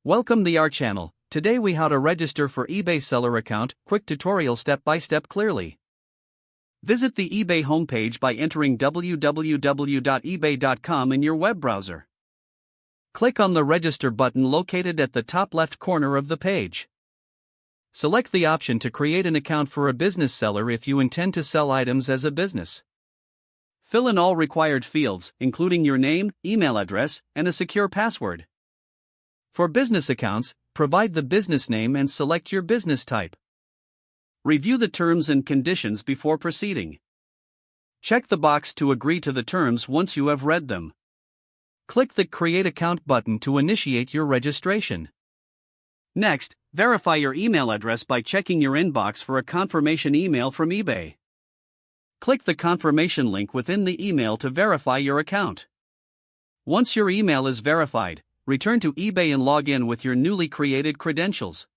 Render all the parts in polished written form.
Welcome to our channel. Today we how to register for eBay seller account, quick tutorial step by step clearly. Visit the eBay homepage by entering www.ebay.com in your web browser. Click on the register button located at the top left corner of the page. Select the option to create an account for a business seller if you intend to sell items as a business. Fill in all required fields, including your name, email address, and a secure password. For business accounts, provide the business name and select your business type. Review the terms and conditions before proceeding. Check the box to agree to the terms once you have read them. Click the Create Account button to initiate your registration. Next, verify your email address by checking your inbox for a confirmation email from eBay. Click the confirmation link within the email to verify your account. Once your email is verified, return to eBay and log in with your newly created credentials.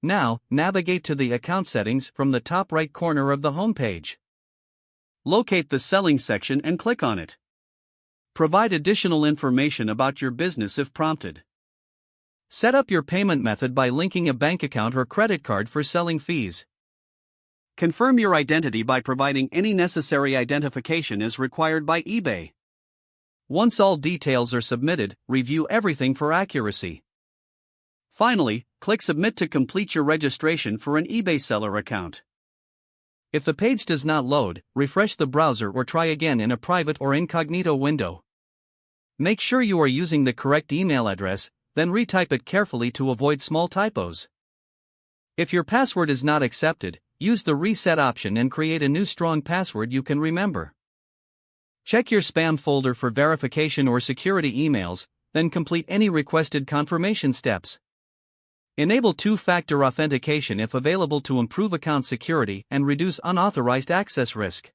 Now, navigate to the account settings from the top right corner of the homepage. Locate the selling section and click on it. Provide additional information about your business if prompted. Set up your payment method by linking a bank account or credit card for selling fees. Confirm your identity by providing any necessary identification as required by eBay. Once all details are submitted, review everything for accuracy. Finally, click Submit to complete your registration for an eBay seller account. If the page does not load, refresh the browser or try again in a private or incognito window. Make sure you are using the correct email address, then retype it carefully to avoid small typos. If your password is not accepted, use the reset option and create a new strong password you can remember. Check your spam folder for verification or security emails, then complete any requested confirmation steps. Enable two-factor authentication if available to improve account security and reduce unauthorized access risk.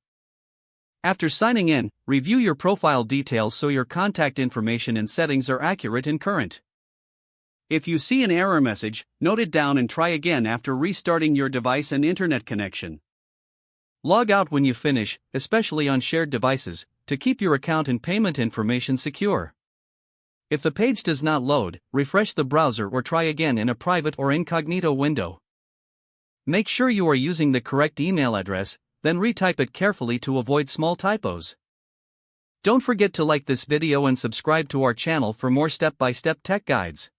After signing in, review your profile details so your contact information and settings are accurate and current. If you see an error message, note it down and try again after restarting your device and internet connection. Log out when you finish, especially on shared devices, to keep your account and payment information secure. If the page does not load, refresh the browser or try again in a private or incognito window. Make sure you are using the correct email address, then retype it carefully to avoid small typos. Don't forget to like this video and subscribe to our channel for more step-by-step tech guides.